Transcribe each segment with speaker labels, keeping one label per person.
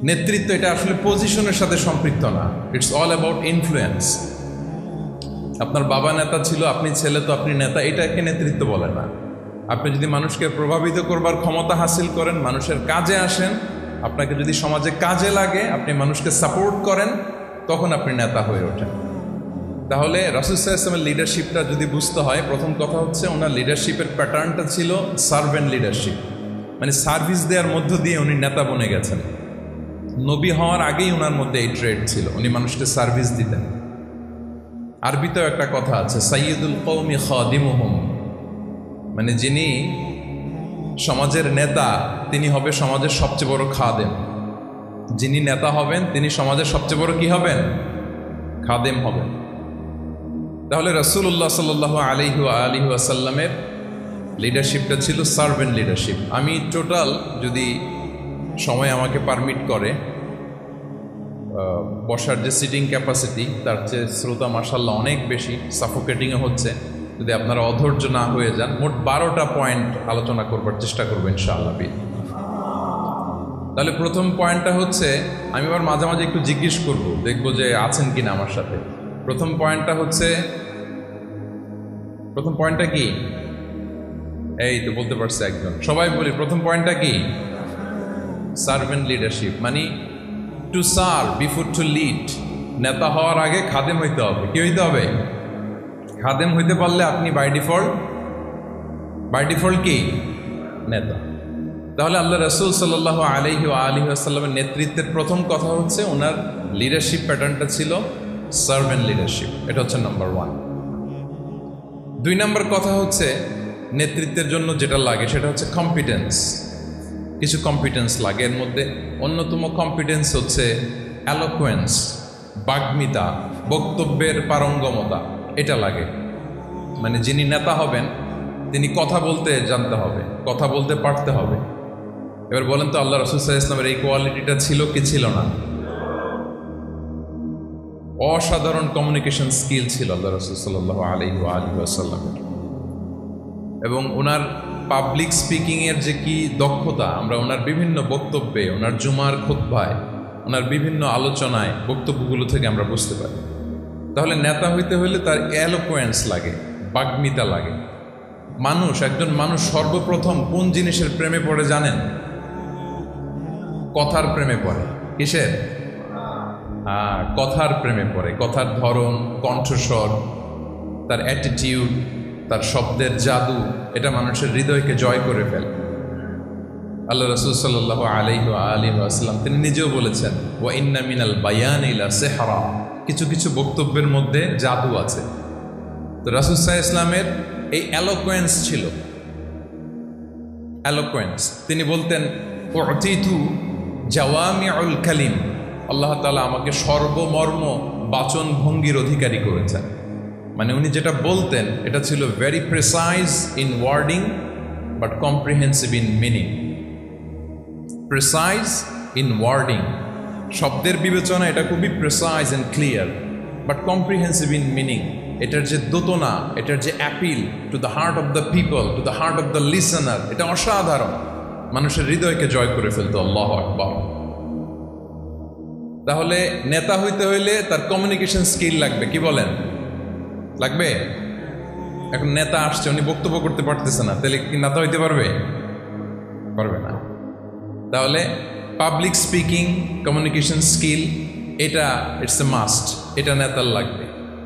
Speaker 1: নেতৃত্ব এটা আসলে পজিশনের সাথে সম্পৃক্ত না, ইটস অল অ্যাবাউট ইনফ্লুয়েন্স। আপনার বাবা নেতা ছিল, আপনি ছেলে তো আপনি নেতা, এটাকে নেতৃত্ব বলে না। আপনি যদি মানুষকে প্রভাবিত করবার ক্ষমতা হাসিল করেন, মানুষের কাজে আসেন, আপনাকে যদি সমাজে কাজে লাগে, আপনি মানুষকে সাপোর্ট করেন, তখন আপনি নেতা হয়ে ওঠেন। তাহলে রাসূল সাল্লাল্লাহু আলাইহি ওয়াসাল্লামের লিডারশিপটা যদি বুঝতে হয়, প্রথম কথা হচ্ছে ওনার লিডারশিপের প্যাটার্নটা ছিল সার্ভেন্ট লিডারশিপ, মানে সার্ভিস দেওয়ার মধ্য দিয়ে উনি নেতা বনে গেছেন। নবী হওয়ার আগেই ওনার মধ্যে এই ট্রেড ছিল, উনি মানুষকে সার্ভিস দিতেন। আরবিতেও একটা কথা আছে, সাইয়্যিদুল কওমি খাদিমুহুম, মানে যিনি সমাজের নেতা তিনি হবে সমাজের সবচেয়ে বড় খাদেম। যিনি নেতা হবেন তিনি সমাজের সবচেয়ে বড় কি হবেন? খাদেম হবেন। তাহলে রাসূলুল্লাহ সাল্লাল্লাহু আলাইহি ওয়াসাল্লামের লিডারশিপটা ছিল সার্ভেন্ট লিডারশিপ। আমি টোটাল যদি সময় আমাকে পারমিট করে, বসার যে সিটিং ক্যাপাসিটি তার চেয়ে শ্রোতা মাশাআল্লাহ অনেক বেশি, সাফোকেটিংও হচ্ছে। যদি আপনারা অধৈর্য না হয়ে যান, মোট 12টা পয়েন্ট আলোচনা করবার চেষ্টা করবো ইনশাআল্লাহ। তাহলে প্রথম পয়েন্টটা হচ্ছে, আমি আবার মাঝে মাঝে একটু জিজ্ঞেস করব, দেখবো যে আছেন কিনা আমার সাথে। প্রথম পয়েন্টটা হচ্ছে, প্রথম পয়েন্টটা কি? এই তো বলতে পারছে একজন, সবাই বলি প্রথম পয়েন্টটা কি? সার্ভেন্ট লিডারশিপ, মানে to serve before to lead. নেতা হওয়ার আগে খাদেম হইতে হবে। কি হইতে হবে? খাদেম হইতে পারলে আপনি বাই ডিফল্ট কি? নেতা। তাহলে আল্লাহ রাসূল সাল্লাল্লাহু আলাইহি ওয়াসাল্লামের নেতৃত্বের প্রথম কথা হচ্ছে ওনার লিডারশিপ প্যাটার্নটা ছিল সার্ভেন্ট লিডারশিপ। এটা হচ্ছে নাম্বার 1। 2 নম্বর কথা হচ্ছে নেতৃত্বের জন্য যেটা লাগে সেটা হচ্ছে কম্পিটেন্স। কিছু কম্পিটেন্স লাগে, এর মধ্যে অন্যতম কম্পিটেন্স হচ্ছে অ্যালোকুয়েন্স, বাগ্মিতা, বক্তব্যের পারঙ্গমতা। এটা লাগে, মানে যিনি নেতা হবেন তিনি কথা বলতে জানতে হবে, কথা বলতে পারতে হবে। এবার বলেন তো আল্লাহ রাসূল সাল্লাল্লাহু আলাইহি ওয়াসাল্লামের এই কোয়ালিটিটা ছিল কি ছিল না? অসাধারণ কমিউনিকেশন স্কিল ছিল আল্লাহ রাসূল সাল্লাল্লাহু আলাইহি ওয়াসাল্লামের। এবং ওনার পাবলিক স্পিকিংয়ের যে কি দক্ষতা, আমরা ওনার বিভিন্ন বক্তব্যে, ওনার জুমার খুতবায়, ওনার বিভিন্ন আলোচনায়, বক্তব্যগুলো থেকে আমরা বুঝতে পারি। তাহলে নেতা হইতে হলে তার এলোকুয়েন্স লাগে, বাগ্মিতা লাগে। একজন মানুষ সর্বপ্রথম কোন জিনিসের প্রেমে পড়ে জানেন? কথার প্রেমে পড়ে। কিসের? কথার প্রেমে পড়ে। কথার ধরন, কণ্ঠস্বর, তার অ্যাটিটিউড, তার শব্দের জাদু, এটা মানুষের হৃদয়কে জয় করে ফেলে। আল্লাহ রাসূল সাল্লাল্লাহু আলাইহি ওয়াসাল্লাম তিনি নিজেও বলেছেন, ওয়া ইন্না মিনাল বায়ানি লা সিহরা, কিছু কিছু বক্তব্যের মধ্যে জাদু আছে। তো রাসূল সাল্লাল্লাহু আলাইহি ওয়াসাল্লামের এই অ্যালোকুয়েন্স ছিল। অ্যালোকুয়েন্স, তিনি বলতেন, উতিতু জাওয়ামিউল কালিম, আল্লাহ তাআলা আমাকে সর্বমর্ম বাচন ভঙ্গির অধিকারী করেছেন। মানে উনি যেটা বলতেন এটা ছিল very precise in wording but comprehensive in meaning. Precise in wording, শব্দের বিবেচনা এটা খুবই precise and clear, but comprehensive in meaning. এটার যে দোতনা, এটার যে appeal to the heart of the people, to the heart of the listener, এটা অসাধারণ, মানুষের হৃদয়কে জয় করে ফেলতো। আল্লাহু আকবার। তাহলে নেতা হইতে হইলে তার কমিউনিকেশন স্কিল লাগবে। কি বলেন? লাগবে? এখন নেতা আসছে, উনি বক্তব্য করতে পারতেছে না, তাহলে কি নেতা হইতে পারবে? পারবে না। তাহলে পাবলিক স্পিকিং, কমিউনিকেশন স্কিল, এটা ইটস এ মাস্ট, এটা নেতার লাগবে।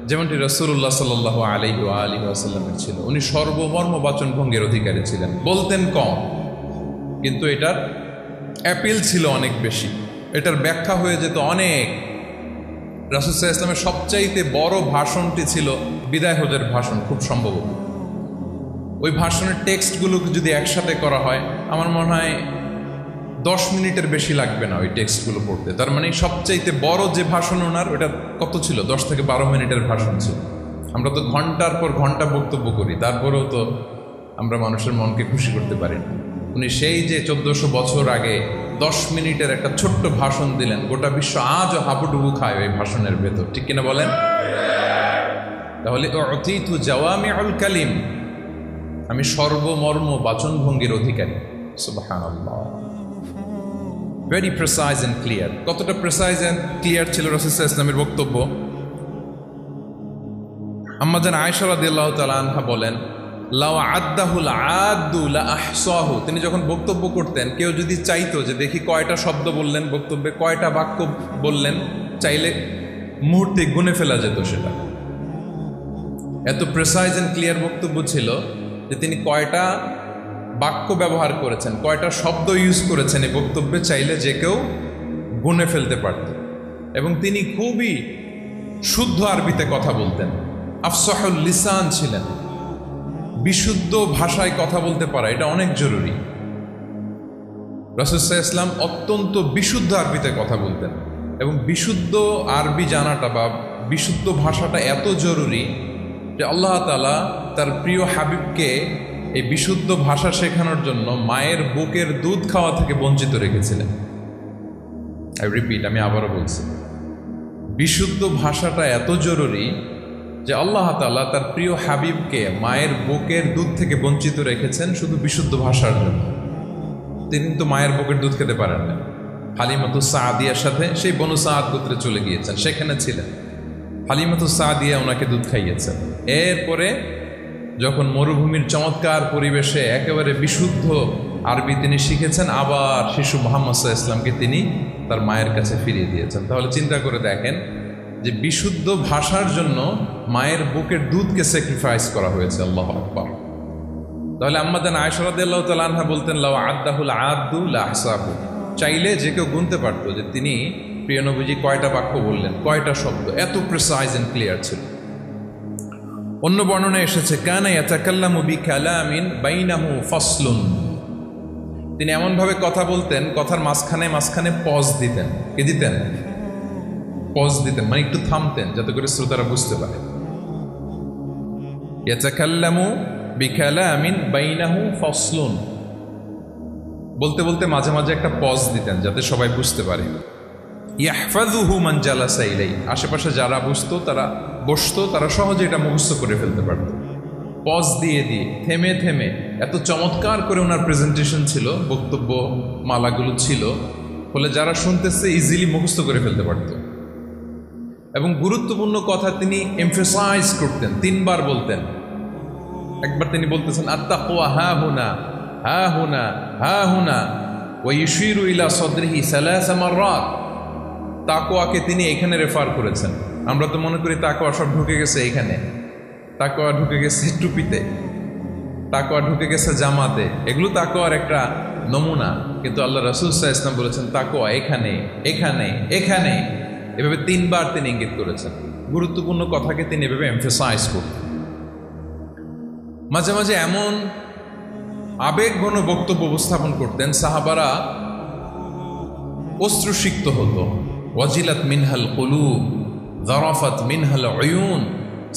Speaker 1: যেমনটি রাসূলুল্লাহ সাল্লাল্লাহু আলাইহি ওয়াসাল্লামের ছিল। উনি সর্বমর্ম বাচন ভঙ্গির অধিকারী ছিলেন। বলতেন কম, কিন্তু এটার অ্যাপিল ছিল অনেক বেশি, এটার ব্যাখ্যা হয়ে যেত অনেক। রাসূল সাল্লাল্লাহু আলাইহি ওয়াসাল্লামের সবচাইতে বড় ভাষণটি ছিল বিদায় হজের ভাষণ, খুব সম্ভবত। ওই ভাষণের টেক্সটগুলোকে যদি একসাথে করা হয়, আমার মনে হয় 10 মিনিটের বেশি লাগবে না ওই টেক্সটগুলো পড়তে। তার মানে সবচাইতে বড় যে ভাষণ ওনার, ওটা কত ছিল? 10 থেকে 12 মিনিটের ভাষণ ছিল। আমরা তো ঘন্টার পর ঘন্টা বক্তব্য করি, তারপরেও তো আমরা মানুষের মনকে খুশি করতে পারি না। উনি সেই যে 1400 বছর আগে 10 মিনিটের একটা ছোট্ট ভাষণ দিলেন, গোটা বিশ্ব আজও হাবুডুবু খায় ওই ভাষণের ভেতর। ঠিক কিনা বলেন? তাহলে উতিতু জাওয়ামিউল কালিম, আমি সর্বমর্ম বাচন ভঙ্গির অধিকারী। সুবহানাল্লাহ। Very precise and clear. কতটা প্রেসাইজ অ্যান্ড ক্লিয়ার ছিল রাসূল সাল্লাল্লাহু আলাইহি ওয়াসাল্লামের বক্তব্য? আম্মা জান আয়েশা রাদিয়াল্লাহু তাআলা আনহা বলেন, লাউ আদ্দাহুল আদ্দু লা আহসাহু। তিনি যখন বক্তব্য করতেন, কেউ যদি চাইতো যে দেখি কয়টা শব্দ বললেন বক্তব্যে, কয়টা বাক্য বললেন, চাইলে মুহূর্তে গুনে ফেলা যেত সেটা। এত প্রেসাইজ অ্যান্ড ক্লিয়ার বক্তব্য ছিল যে তিনি কয়টা বাক্য ব্যবহার করেছেন, কয়টা শব্দ ইউজ করেছেন এই বক্তব্যে, চাইলে যে কেউ গুনে ফেলতে পারত। এবং তিনি খুবই শুদ্ধ আরবিতে কথা বলতেন, আফসাহুল লিসান ছিলেন। বিশুদ্ধ ভাষায় কথা বলতে পারা এটা অনেক জরুরি। রাসূল সাল্লাল্লাহু আলাইহি ওয়াসাল্লাম অত্যন্ত বিশুদ্ধ আরবিতে কথা বলতেন, এবং বিশুদ্ধ আরবি জানাটা বা বিশুদ্ধ ভাষাটা এত জরুরি যে আল্লাহ তাআলা তার প্রিয় হাবিবকে এই বিশুদ্ধ ভাষা শেখানোর জন্য মায়ের বুকের দুধ খাওয়া থেকে বঞ্চিত রেখেছিলেন। আই রিপিট, আমি আবারও বলছি, বিশুদ্ধ ভাষাটা এত জরুরি যে আল্লাহ তাআলা তার প্রিয় হাবিবকে মায়ের বুকের দুধ থেকে বঞ্চিত রেখেছেন শুধু বিশুদ্ধ ভাষার জন্য। তিনি কিন্তু মায়ের বুকের দুধ খেতে পারেন না। হালিমাতু সাদিয়ার সাথে সেই বনু সাদ গোত্রে চলে গিয়েছেন, সেখানে ছিলেন। হালিমাতু সাদিয়া ওনাকে দুধ খাইয়েছেন। এরপরে যখন মরুভূমির চমৎকার পরিবেশে একেবারে বিশুদ্ধ আরবি তিনি শিখেছেন, আবার শিশু মুহাম্মদ সাল্লাল্লাহু আলাইহি ওয়াসাল্লামকে তিনি তার মায়ের কাছে ফিরিয়ে দিয়েছেন। তাহলে চিন্তা করে দেখেন যে বিশুদ্ধ ভাষার জন্য মায়ের বুকের দুধকে স্যাক্রিফাইস করা হয়েছে। আল্লাহু আকবার। তাহলে আম্মা জান আয়েশা রাদিয়াল্লাহু তাআলা আনহা বলতেন, লাউ আদ্দাহুল আদ্দু লা আহসাহু। চাইলে যে কেউ গুনতে পারতো যে তিনি প্রিয় নবীজি কয়টা বাক্য বললেন, কয়টা শব্দ। এত প্রিসাইজ এন্ড ক্লিয়ার ছিল। অন্য বর্ণনায় এসেছে, কানা ইয়াতাকাল্লামু বিকালামিন বাইনাহু ফাসলুন। তিনি এমনভাবে কথা বলতেন, কথার মাঝখানে মাঝখানে পজ দিতেন। কি দিতেন? পজ দিতেন, মানে একটু থামতেন যাতে করে শ্রোতারা বুঝতে পারে। ইয়াতাকাল্লামু বিকালামিন বাইনাহু ফাসলুন, বলতে বলতে মাঝে মাঝে একটা পজ দিতেন যাতে সবাই বুঝতে পারে। ইয়াহফাযুহু মান জালাসা ইলাইহি, আশেপাশে যারা বসতো তারা সহজে এটা মুখস্থ করে ফেলতে পারত। পজ দিয়ে দিয়ে থেমে থেমে এত চমৎকার করে ওনার প্রেজেন্টেশন ছিল, বক্তব্য মালাগুলো ছিল, ফলে যারা শুনতেছে ইজিলি মুখস্থ করে ফেলতে পারত। এবং গুরুত্বপূর্ণ কথা তিনি এমফাসাইজ করতেন, 3 বার বলতেন। একবার তিনি বলতেছেন, আত্তাকওয়া হা হুনা হা হুনা হা হুনা ওয়া ইউশিরু ইলা সাদরিহি 3 মাররাত। তাকওয়াকে তিনি এখানে রেফার করেছেন। আমরা তো মনে করি তাকওয়া সব ঢুকে গেছে এখানে, তাকওয়া ঢুকে গেছে টুপিতে, তাকওয়া ঢুকে গেছে জামাতে, এগুলো তাকওয়ার একটা নমুনা। কিন্তু আল্লাহ রাসূল সাল্লাল্লাহু আলাইহি ওয়াসাল্লাম বলেছেন তাকওয়া এখানে এখানে এখানে। এভাবে 3 বার তিনি ইঙ্গিত করেছেন। গুরুত্বপূর্ণ কথাকে তিনি এভাবে এমফাসাইজ করতেন। মাঝে মাঝে এমন আবেগঘন বক্তব্য উপস্থাপন করতেন, সাহাবারা অশ্রুসিক্ত হতো। ওয়াজিলাত মিনহাল কুলুব যারাফাত মিনহাল উয়ুন।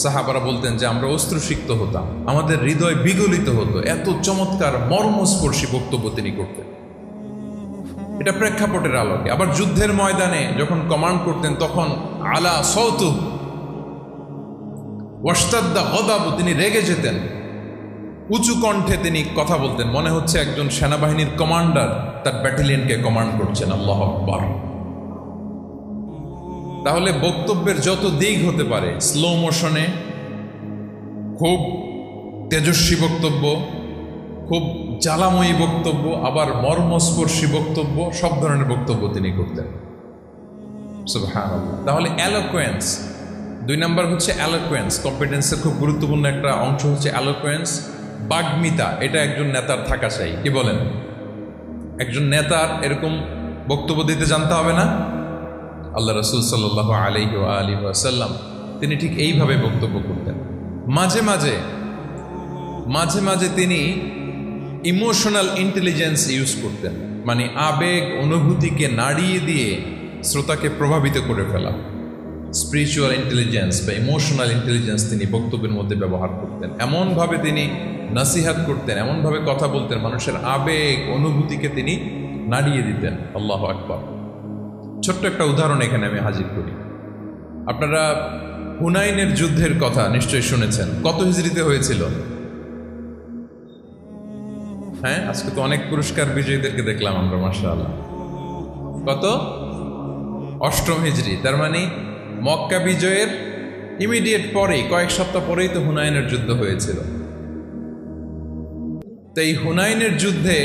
Speaker 1: সাহাবারা বলতেন যে আমরা অশ্রুসিক্ত হতাম, আমাদের হৃদয় বিগলিত হতো। এত চমৎকার মর্মস্পর্শী বক্তব্য তিনি করতেন। এটা প্রেক্ষাপটের আলোকে। আবার যুদ্ধের ময়দানে যখন কমান্ড করতেন তখন আলা সাউতু ওয়াশতাদ্দা গদাবু, তিনি রেগে যেতেন, উঁচু কণ্ঠে তিনি কথা বলতেন, মনে হচ্ছে একজন সেনাবাহিনীর কমান্ডার তার ব্যাটালিয়নকে কমান্ড করছেন। আল্লাহু আকবার। তাহলে বক্তব্যের যত দিক হতে পারে, স্লো মোশনে, খুব তেজস্বী বক্তব্য, খুব জ্বালাময়ী বক্তব্য, আবার মর্মস্পর্শী বক্তব্য, সব ধরনের বক্তব্য তিনি করতেন। সুবহানাল্লাহ। তাহলে এলোকোয়েন্স, 2 নাম্বার হচ্ছে এলোকোয়েন্স। কম্পিটেন্সের খুব গুরুত্বপূর্ণ একটা অংশ হচ্ছে এলোকোয়েন্স, বাগ্মিতা। এটা একজন নেতার থাকা চাই। কি বলেন? একজন নেতার এরকম বক্তব্য দিতে জানতে হবে না? আল্লাহ রাসূল সাল্লাল্লাহু আলাইহি ওয়া আলিহি ওয়াসাল্লাম তিনি ঠিক এইভাবে বক্তব্য করতেন। মাঝে মাঝে তিনি ইমোশনাল ইন্টেলিজেন্স ইউজ করতেন, মানে আবেগ অনুভূতিকে নাড়িয়ে দিয়ে শ্রোতাকে প্রভাবিত করে ফেলা। স্পিরিচুয়াল ইন্টেলিজেন্স বা ইমোশনাল ইন্টেলিজেন্স তিনি বক্তব্যের মধ্যে ব্যবহার করতেন। এমনভাবে তিনি নসিহাত করতেন, এমনভাবে কথা বলতেন, মানুষের আবেগ অনুভূতিকে তিনি নাড়িয়ে দিতেন। আল্লাহু আকবার। ছোট্ট একটা উদাহরণ এখানে আমি হাজির করি। আপনারা হুনাইনের যুদ্ধের কথা নিশ্চয়ই শুনেছেন। কত হিজরিতে হয়েছিল? হ্যাঁ, আজকে তো অনেক পুরস্কার বিজয়ীদেরকে দেখলাম আমরা, মাশাআল্লাহ। কত? 8ম হিজরি। তার মানে মক্কা বিজয়ের ইমিডিয়েট পরেই, কয়েক সপ্তাহ পরেই তো হুনাইনের যুদ্ধ হয়েছিল। তো এই হুনাইনের যুদ্ধে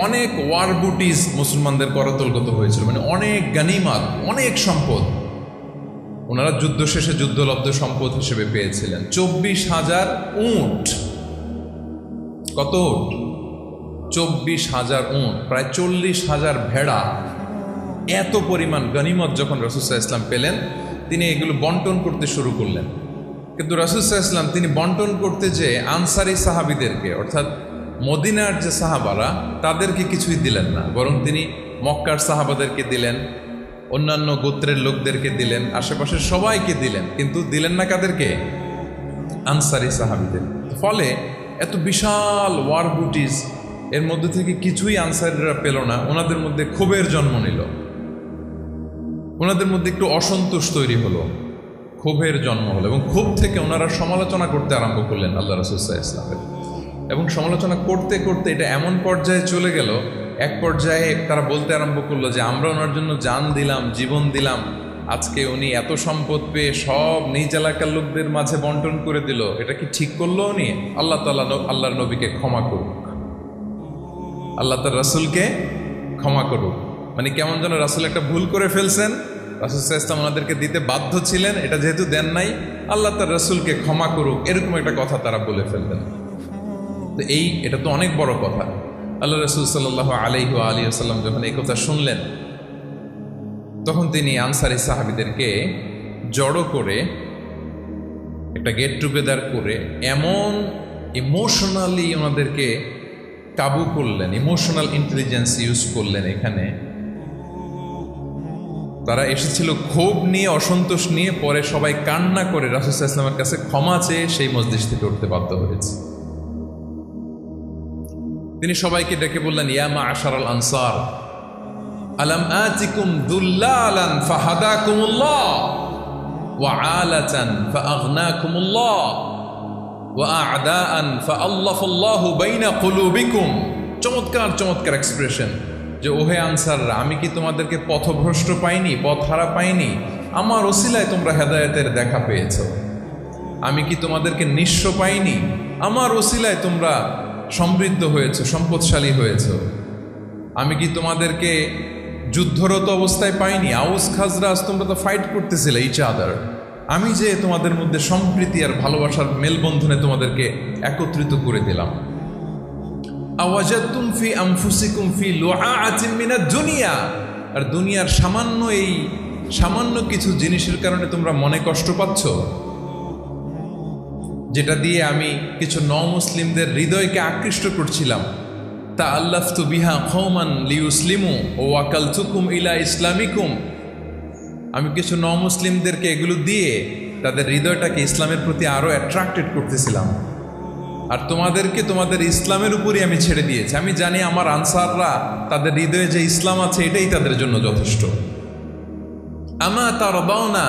Speaker 1: অনেক ওয়ার বুটিস মুসলমানদের করতলগত হয়েছিল, মানে অনেক গানিমাত, অনেক সম্পদ ওনারা যুদ্ধ শেষে যুদ্ধলব্ধ সম্পদ হিসেবে পেয়েছিলেন। 24,000 উট। কত উট? 24,000 উট, প্রায় 40,000 ভেড়া। এত পরিমাণ গনিমত যখন রাসূল সাল্লাল্লাহু আলাইহি ওয়াসাল্লাম পেলেন, তিনি এগুলো বন্টন করতে শুরু করলেন। কিন্তু রাসূল সাল্লাল্লাহু আলাইহি ওয়াসাল্লাম তিনি বন্টন করতে যেয়ে আনসারি সাহাবীদেরকে, অর্থাৎ মদিনার যে সাহাবারা, তাদেরকে কিছুই দিলেন না, বরং তিনি মক্কার সাহাবাদেরকে দিলেন, অন্যান্য গোত্রের লোকদেরকে দিলেন, আশেপাশের সবাইকে দিলেন, কিন্তু দিলেন না কাদেরকে? আনসারি সাহাবীদের। ফলে এত বিশাল ওয়ার বুটিস, এর মধ্যে থেকে কিছুই আনসারিরা পেল না। ওনাদের মধ্যে ক্ষোভের জন্ম নিল, ওনাদের মধ্যে একটু অসন্তোষ তৈরি হলো, ক্ষোভের জন্ম হলো, এবং ক্ষোভ থেকে ওনারা সমালোচনা করতে আরম্ভ করলেন আল্লাহ রাসূল সাল্লাল্লাহু আলাইহি ওয়াসাল্লামের। এবং সমালোচনা করতে করতে এটা এমন পর্যায়ে চলে গেল, এক পর্যায়ে তারা বলতে আরম্ভ করলো যে আমরা ওনার জন্য জান দিলাম, জীবন দিলাম, আজকে উনি এত সম্পদ পেয়ে সব নিজ এলাকার লোকদের মাঝে বন্টন করে দিল, এটা কি ঠিক করলো উনি? আল্লাহ তাআলা আল্লাহর নবীকে ক্ষমা করুক, আল্লাহ তার রাসূলকে ক্ষমা করুক। মানে কেমন যেন রাসূল একটা ভুল করে ফেলছেন, রাসূল সাল্লাল্লাহু আলাইহি ওয়াসাল্লাম ওনাদেরকে দিতে বাধ্য ছিলেন, এটা যেহেতু দেন নাই, আল্লাহ তার রাসূলকে ক্ষমা করুক, এরকম একটা কথা তারা বলে ফেললেন। তো এটা তো অনেক বড় কথা। আল্লাহ রাসূল সাল্লাল্লাহু আলাইহি ওয়া আলিহি ওয়াসাল্লাম যখন এই কথা শুনলেন, তখন তিনি আনসারি সাহাবীদেরকে জড়ো করে একটা গেট টুগেদার করে এমন ইমোশনালি ওনাদেরকে কাবু করলেন, ইমোশনাল ইন্টেলিজেন্স ইউজ করলেন। এখানে তারা এসেছিল ক্ষোভ নিয়ে, অসন্তোষ নিয়ে, পরে সবাই কান্না করে রাসূল সাল্লাল্লাহু আলাইহি ওয়াসাল্লামের কাছে ক্ষমা চেয়ে সেই মজলিস থেকে উঠতে বাধ্য হয়েছে। তিনি সবাইকে ডেকে বললেন, ইয়া মা'আশারাল আনসার, আলাম আতিকুম দুল্লালান ফাহাদাকুমুল্লাহ ওয়া আলাতান ফাআগনাকুমুল্লাহ ওয়া আ'দাআন ফাআল্লাফাল্লাহু বাইনা কুলুবিকুম। চমৎকার চমৎকার এক্সপ্রেশন, যে ওহে আনসাররা, আমি কি তোমাদেরকে পথভ্রষ্ট পাইনি, পথহারা পাইনি? আমার ওসিলায় তোমরা হেদায়েতের দেখা পেয়েছো। আমি কি তোমাদেরকে নিঃস্ব পাইনি? আমার ওসিলায় তোমরা সমৃদ্ধ হয়েছে, সম্পদশালী হয়েছে। আমি কি তোমাদেরকে যুদ্ধরত অবস্থায় পাইনি? আউস খাজরাজ তোমরা তো ফাইট করতেছিলে ইচ আদার। আমি যে তোমাদের মধ্যে সম্প্রীতি আর ভালোবাসার মেলবন্ধনে তোমাদেরকে একত্রিত করে দিলাম। আওয়াজাতুম ফি আনফুসিকুম ফি লুআআতিন মিনাদ দুনিয়া, আর দুনিয়ার সামান্য কিছু জিনিসের কারণে তোমরা মনে কষ্ট পাচ্ছ, যেটা দিয়ে আমি কিছু মুসলিমদের হৃদয়কে আকৃষ্ট করছিলাম। তাআল্লাফতু বিহা কওমান লিউসলিমু ওয়া ওয়াকালতুকুম ইলা ইসলামিকুম। আমি কিছু মুসলিমদেরকে এগুলো দিয়ে তাদের হৃদয়টাকে ইসলামের প্রতি আরো অ্যাট্রাক্টেড করতেছিলাম, আর তোমাদেরকে তোমাদের ইসলামের উপরই আমি ছেড়ে দিয়েছি। আমি জানি আমার আনসাররা, তাদের হৃদয়ে যে ইসলাম আছে এটাই তাদের জন্য যথেষ্ট। আমা তারদাউনা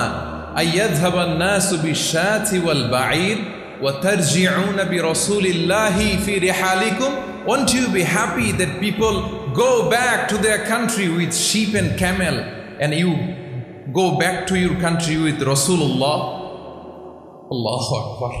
Speaker 1: আইয়াযহাবান নাসু বিশ-শাতি ওয়াল বাঈর ওয়া তারজিউনা বিরাসূলিল্লাহি ফি রিহালিকুম। Won't you be happy that people go back to their country with sheep and camel, and you go back to your country with Rasulullah? Allahu Akbar.